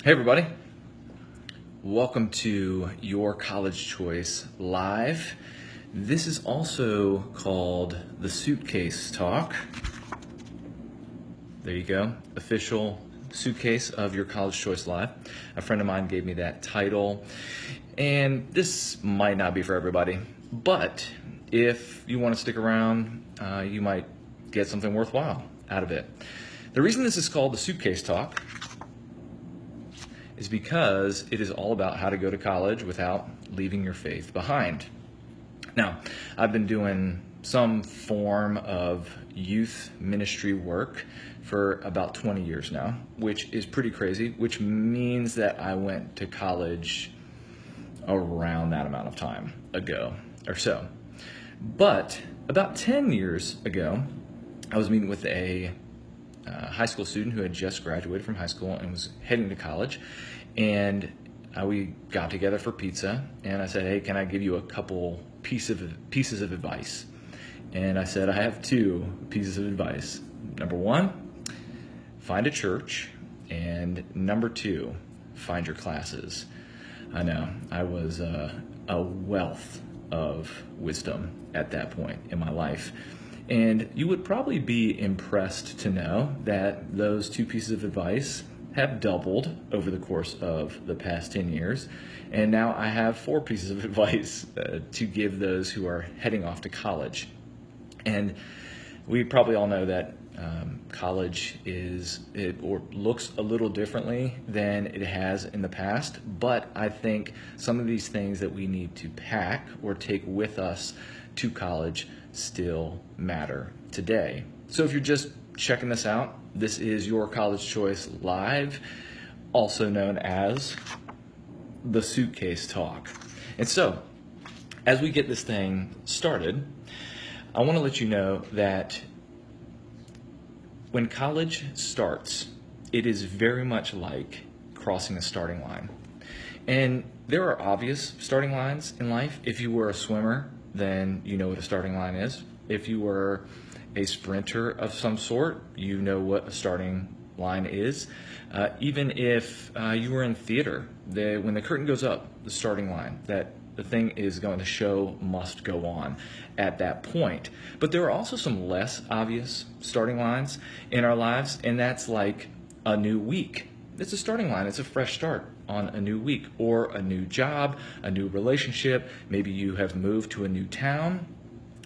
Hey everybody, welcome to Your College Choice Live. This is also called the Suitcase Talk. There you go, official Suitcase of Your College Choice Live. A friend of mine gave me that title, and this might not be for everybody, but if you want to stick around, you might get something worthwhile out of it. The reason this is called the Suitcase Talk is because it is all about how to go to college without leaving your faith behind. Now, I've been doing some form of youth ministry work for about 20 years now, which is pretty crazy, which means that I went to college around that amount of time ago or so. But about 10 years ago, I was meeting with a high school student who had just graduated from high school and was heading to college, and we got together for pizza, and I said, hey, can I give you a couple pieces of advice? And I said, I have two pieces of advice. Number one, find a church, and number two, find your classes. I know, I was a wealth of wisdom at that point in my life. And you would probably be impressed to know that those two pieces of advice have doubled over the course of the past 10 years. And now I have four pieces of advice to give those who are heading off to college. And we probably all know that college looks a little differently than it has in the past, but I think some of these things that we need to pack or take with us to college still matter today. So if you're just checking this out, this is Your College Choice Live, also known as the Suitcase Talk. And so, as we get this thing started, I want to let you know that when college starts, it is very much like crossing a starting line. And there are obvious starting lines in life. If you were a swimmer, then you know what a starting line is. If you were a sprinter of some sort, you know what a starting line is. Even if you were in theater, when the curtain goes up, the starting line, that the thing is going to show must go on at that point. But there are also some less obvious starting lines in our lives, and that's like a new week. It's a starting line. It's a fresh start on a new week, or a new job, a new relationship. Maybe you have moved to a new town.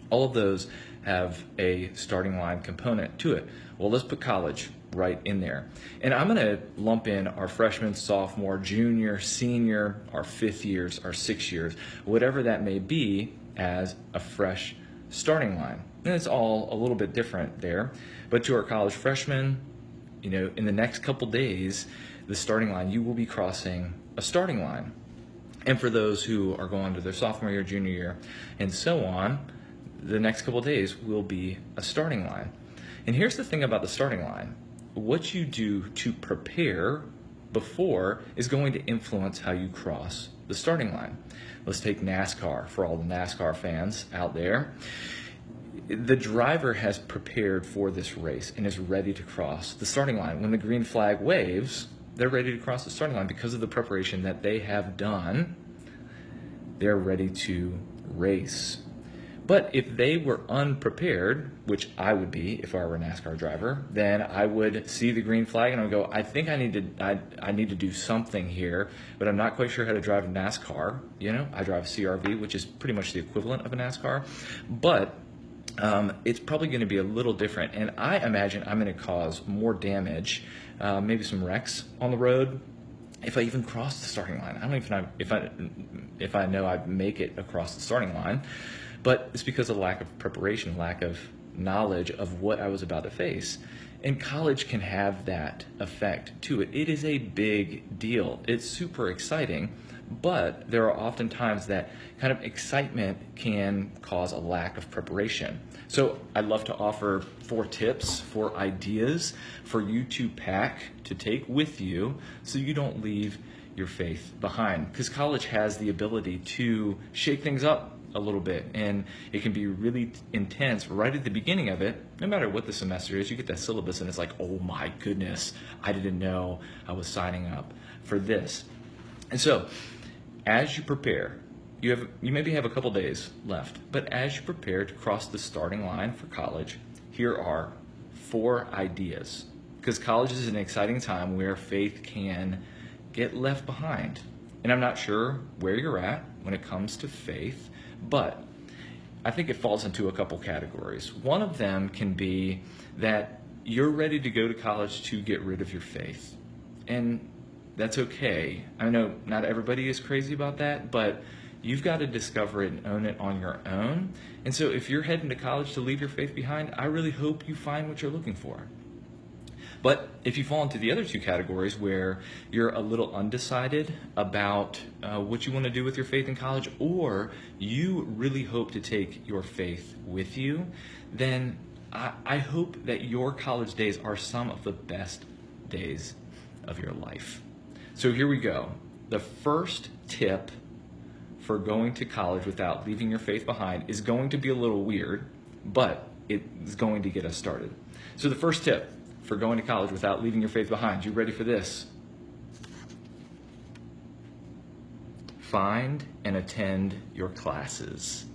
All of those have a starting line component to it. Well, let's put college right in there. And I'm going to lump in our freshman, sophomore, junior, senior, our 5th years, our 6 years, whatever that may be, as a fresh starting line. And it's all a little bit different there. But to our college freshmen, in the next couple days, the starting line, you will be crossing a starting line. And for those who are going to their sophomore year, junior year, and so on, the next couple days will be a starting line. And here's the thing about the starting line. What you do to prepare before is going to influence how you cross the starting line. Let's take NASCAR, for all the NASCAR fans out there. The driver has prepared for this race and is ready to cross the starting line. When the green flag waves, they're ready to cross the starting line because of the preparation that they have done. They're ready to race. But if they were unprepared, which I would be if I were a NASCAR driver, then I would see the green flag and I would go, I think I need to do something here, but I'm not quite sure how to drive a NASCAR. I drive a CRV, which is pretty much the equivalent of a NASCAR, but it's probably going to be a little different. And I imagine I'm going to cause more damage, maybe some wrecks on the road, if I even cross the starting line. I don't even if I know I make it across the starting line. But it's because of lack of preparation, lack of knowledge of what I was about to face. And college can have that effect to it. It is a big deal. It's super exciting, but there are often times that kind of excitement can cause a lack of preparation. So I'd love to offer 4 tips, 4 ideas for you to pack, to take with you, so you don't leave your faith behind. Because college has the ability to shake things up a little bit, and it can be really intense right at the beginning of it. No matter what the semester is, you get that syllabus and it's like, oh my goodness, I didn't know I was signing up for this. And so as you prepare, you maybe have a couple days left, but as you prepare to cross the starting line for college, here are 4 ideas, because college is an exciting time where faith can get left behind. And I'm not sure where you're at when it comes to faith, but I think it falls into a couple categories. One of them can be that you're ready to go to college to get rid of your faith. And that's okay. I know not everybody is crazy about that, but you've got to discover it and own it on your own. And so if you're heading to college to leave your faith behind, I really hope you find what you're looking for. But if you fall into the other 2 categories where you're a little undecided about what you want to do with your faith in college, or you really hope to take your faith with you, then I hope that your college days are some of the best days of your life. So here we go. The first tip for going to college without leaving your faith behind is going to be a little weird, but it's going to get us started. So the first tip for going to college without leaving your faith behind, you ready for this? Find and attend your classes.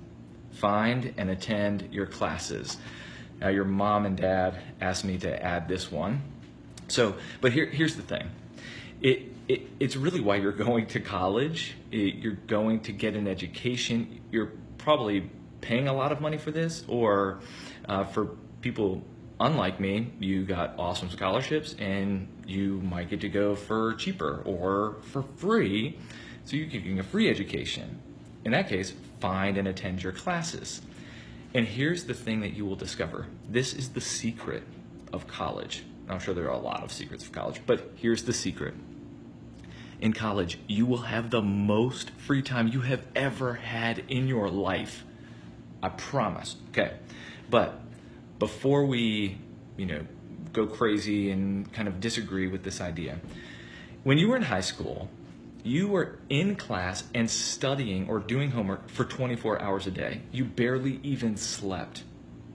Find and attend your classes. Now your mom and dad asked me to add this one. But here's the thing. It's really why you're going to college. You're going to get an education. You're probably paying a lot of money for this, or for people unlike me, you got awesome scholarships and you might get to go for cheaper or for free, so you're getting a free education. In that case, find and attend your classes. And here's the thing that you will discover. This is the secret of college. I'm sure there are a lot of secrets of college, but here's the secret. In college, you will have the most free time you have ever had in your life. I promise. Okay. But before we, go crazy and kind of disagree with this idea, when you were in high school, you were in class and studying or doing homework for 24 hours a day. You barely even slept.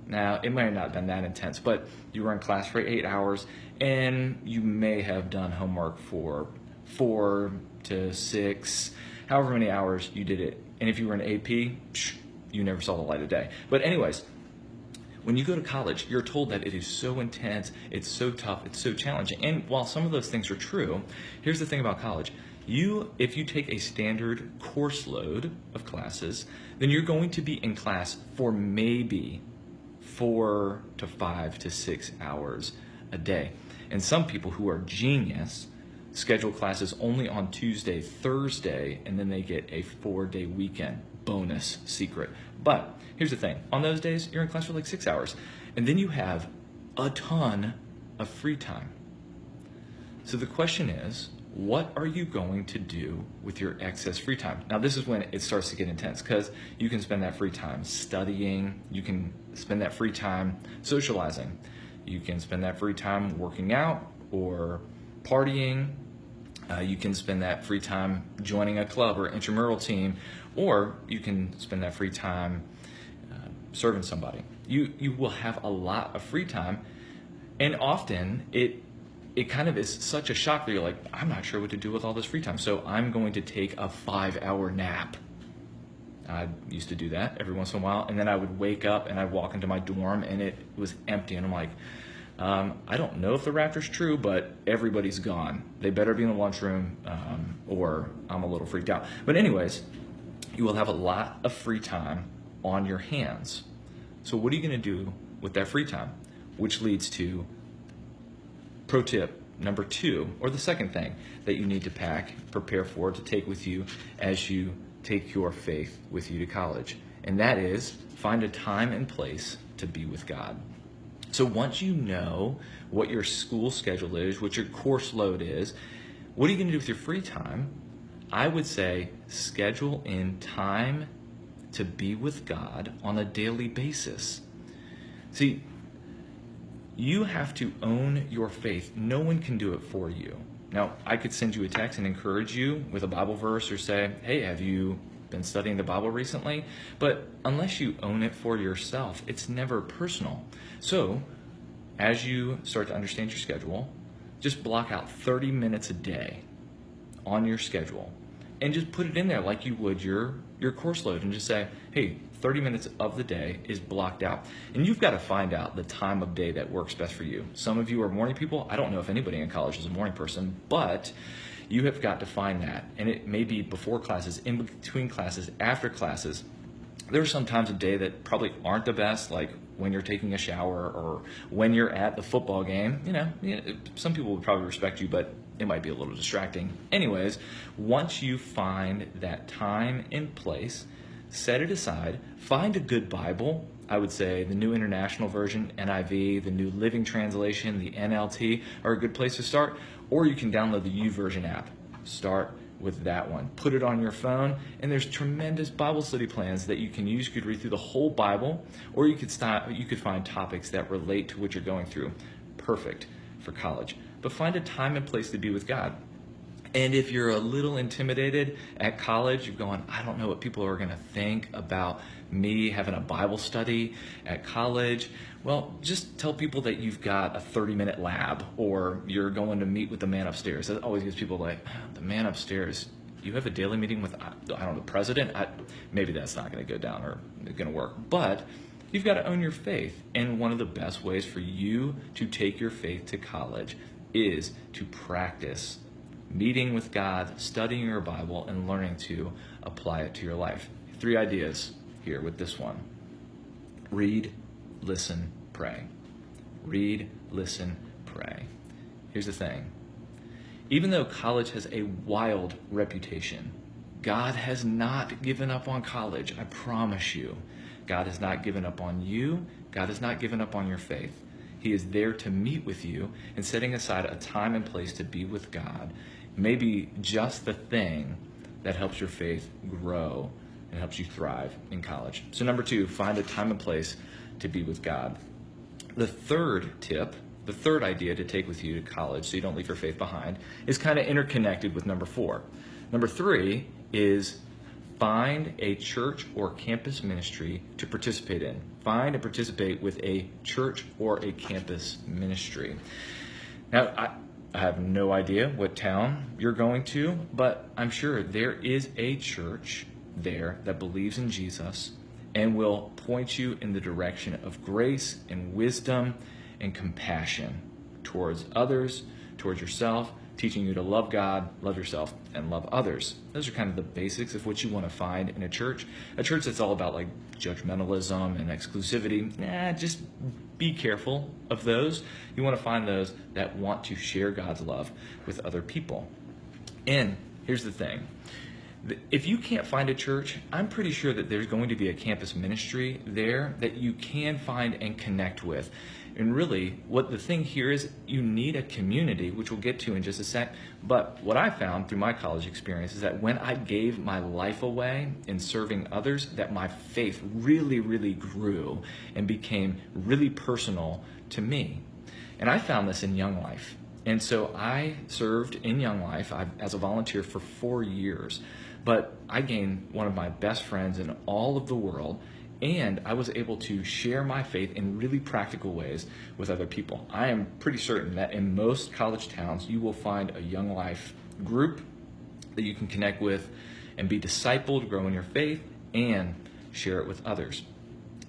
Now, it might have not been that intense, but you were in class for 8 hours, and you may have done homework for 4 to 6, however many hours you did it. And if you were in AP, you never saw the light of day. But anyways, when you go to college, you're told that it is so intense, it's so tough, it's so challenging. And while some of those things are true, here's the thing about college. If you take a standard course load of classes, then you're going to be in class for maybe 4 to 5 to 6 hours a day. And some people who are genius schedule classes only on Tuesday, Thursday, and then they get a 4-day weekend. Bonus secret. But here's the thing. On those days, you're in class for like 6 hours. And then you have a ton of free time. So the question is, what are you going to do with your excess free time? Now, this is when it starts to get intense, because you can spend that free time studying. You can spend that free time socializing. You can spend that free time working out or partying. You can spend that free time joining a club or intramural team, or you can spend that free time serving somebody. You will have a lot of free time, and often it kind of is such a shock that you're like, I'm not sure what to do with all this free time, so I'm going to take a 5-hour nap. I used to do that every once in a while, and then I would wake up and I'd walk into my dorm and it was empty, and I'm like, I don't know if the rapture's true, but everybody's gone. They better be in the lunchroom, or I'm a little freaked out. But anyways, you will have a lot of free time on your hands. So what are you going to do with that free time? Which leads to pro tip number 2, or the second thing that you need to prepare for, to take with you as you take your faith with you to college. And that is, find a time and place to be with God. So once you know what your school schedule is, what your course load is, what are you going to do with your free time? I would say schedule in time to be with God on a daily basis. See, you have to own your faith. No one can do it for you. Now, I could send you a text and encourage you with a Bible verse, or say, hey, have you been studying the Bible recently, but unless you own it for yourself, it's never personal. So as you start to understand your schedule, just block out 30 minutes a day on your schedule and just put it in there like you would your course load, and just say, hey, 30 minutes of the day is blocked out. And you've got to find out the time of day that works best for you. Some of you are morning people. I don't know if anybody in college is a morning person, but you have got to find that. And it may be before classes, in between classes, after classes. There are some times of day that probably aren't the best, like when you're taking a shower or when you're at the football game. Some people would probably respect you, but it might be a little distracting. Anyways, once you find that time and place, set it aside, find a good Bible. I would say the New International Version, NIV, the New Living Translation, the NLT are a good place to start, or you can download the YouVersion app. Start with that one. Put it on your phone, and there's tremendous Bible study plans that you can use. You could read through the whole Bible, or you could find topics that relate to what you're going through. Perfect for college. But find a time and place to be with God. And if you're a little intimidated at college, you're going, I don't know what people are going to think about me having a Bible study at college. Well, just tell people that you've got a 30-minute lab, or you're going to meet with the man upstairs. That always gives people like, the man upstairs, you have a daily meeting with, I don't know, the president? Maybe that's not going to go down or going to work. But you've got to own your faith. And one of the best ways for you to take your faith to college is to practice meeting with God, studying your Bible, and learning to apply it to your life. 3 ideas here with this one. Read, listen, pray. Read, listen, pray. Here's the thing. Even though college has a wild reputation, God has not given up on college. I promise you. God has not given up on you. God has not given up on your faith. He is there to meet with you, and setting aside a time and place to be with God may be just the thing that helps your faith grow and helps you thrive in college. So number 2, find a time and place to be with God. The third tip, the third idea to take with you to college so you don't leave your faith behind, is kind of interconnected with number 4. Number 3 is find a church or campus ministry to participate in. Find and participate with a church or a campus ministry. Now, I have no idea what town you're going to, but I'm sure there is a church there that believes in Jesus and will point you in the direction of grace and wisdom and compassion towards others, towards yourself, teaching you to love God, love yourself, and love others. Those are kind of the basics of what you want to find in a church. A church that's all about like judgmentalism and exclusivity, just be careful of those. You want to find those that want to share God's love with other people. And here's the thing. If you can't find a church, I'm pretty sure that there's going to be a campus ministry there that you can find and connect with. And really, what the thing here is, you need a community, which we'll get to in just a sec. But what I found through my college experience is that when I gave my life away in serving others, that my faith really, really grew and became really personal to me. And I found this in Young Life. And so I served in Young Life as a volunteer for 4 years. But I gained one of my best friends in all of the world, and I was able to share my faith in really practical ways with other people. I am pretty certain that in most college towns, you will find a Young Life group that you can connect with and be discipled, grow in your faith, and share it with others.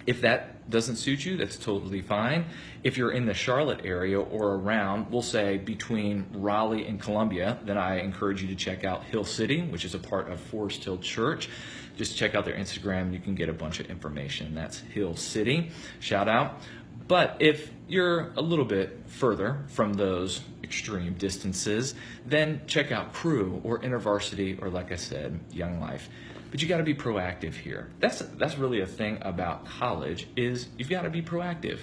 If that doesn't suit you, that's totally fine. If you're in the Charlotte area or around, we'll say between Raleigh and Columbia, then I encourage you to check out Hill City, which is a part of Forest Hill Church. Just check out their Instagram. You can get a bunch of information. That's Hill City. Shout out. But if you're a little bit further from those extreme distances, then check out Crew or InterVarsity or, like I said, Young Life. But you got to be proactive here. That's really a thing about college, is you've got to be proactive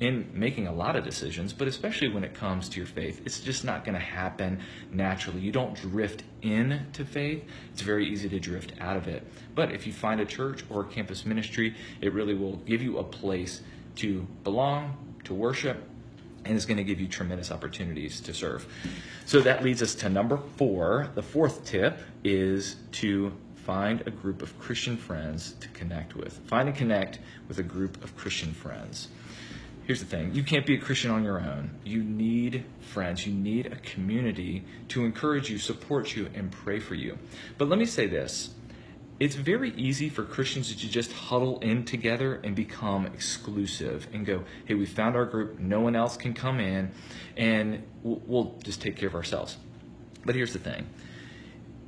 in making a lot of decisions, but especially when it comes to your faith. It's just not going to happen naturally. You don't drift into faith. It's very easy to drift out of it. But if you find a church or a campus ministry, it really will give you a place to belong, to worship, and it's going to give you tremendous opportunities to serve. So that leads us to number 4. The 4th tip is to find a group of Christian friends to connect with. Find and connect with a group of Christian friends. Here's the thing. You can't be a Christian on your own. You need friends. You need a community to encourage you, support you, and pray for you. But let me say this. It's very easy for Christians to just huddle in together and become exclusive and go, hey, we found our group. No one else can come in, and we'll just take care of ourselves. But here's the thing.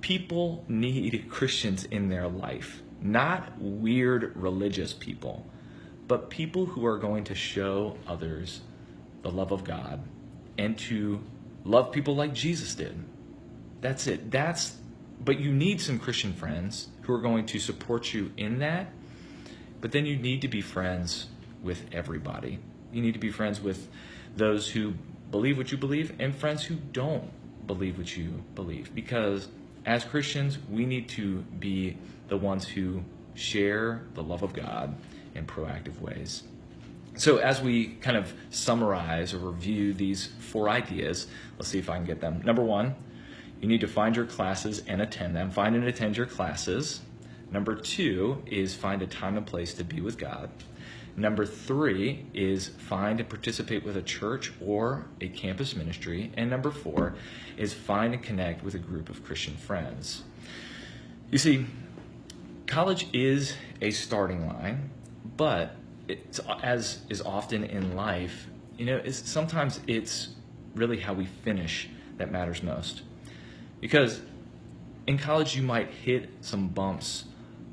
People need Christians in their life, not weird religious people, but people who are going to show others the love of God and to love people like Jesus did. That's it. But you need some Christian friends who are going to support you in that. But then you need to be friends with everybody. You need to be friends with those who believe what you believe and friends who don't believe what you believe. Because as Christians, we need to be the ones who share the love of God in proactive ways. So as we kind of summarize or review these 4 ideas, let's see if I can get them. Number 1, you need to find your classes and attend them. Find and attend your classes. Number 2 is find a time and place to be with God. Number 3 is find and participate with a church or a campus ministry. And number 4 is find and connect with a group of Christian friends. You see, college is a starting line, but as is often in life, sometimes it's really how we finish that matters most. Because in college, you might hit some bumps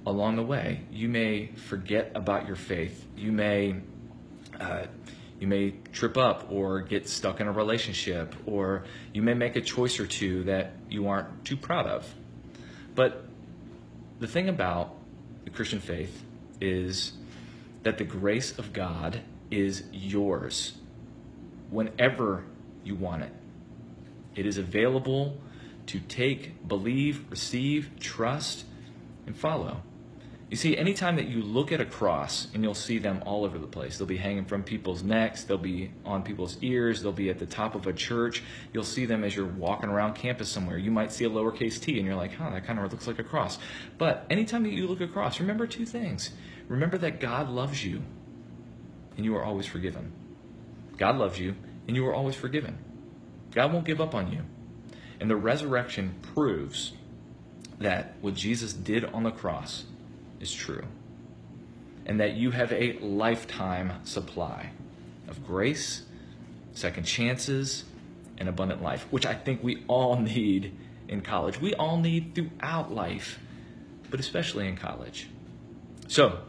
along the way. You may forget about your faith. You may trip up or get stuck in a relationship, or you may make a choice or two that you aren't too proud of. But the thing about the Christian faith is that the grace of God is yours whenever you want it. It is available to take, believe, receive, trust, and follow. You see, anytime that you look at a cross, and you'll see them all over the place. They'll be hanging from people's necks. They'll be on people's ears. They'll be at the top of a church. You'll see them as you're walking around campus somewhere. You might see a lowercase t, and you're like, that kind of looks like a cross. But anytime that you look at a cross, remember 2 things. Remember that God loves you, and you are always forgiven. God loves you, and you are always forgiven. God won't give up on you. And the resurrection proves that what Jesus did on the cross is true, and that you have a lifetime supply of grace, second chances, and abundant life, which I think we all need in college. We all need throughout life, but especially in college. So,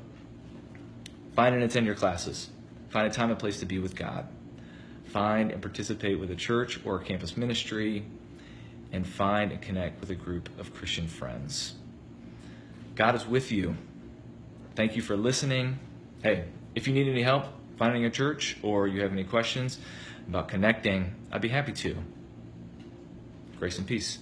find and attend your classes. Find a time and place to be with God. Find and participate with a church or a campus ministry, and find and connect with a group of Christian friends. God is with you. Thank you for listening. Hey, if you need any help finding a church, or you have any questions about connecting, I'd be happy to. Grace and peace.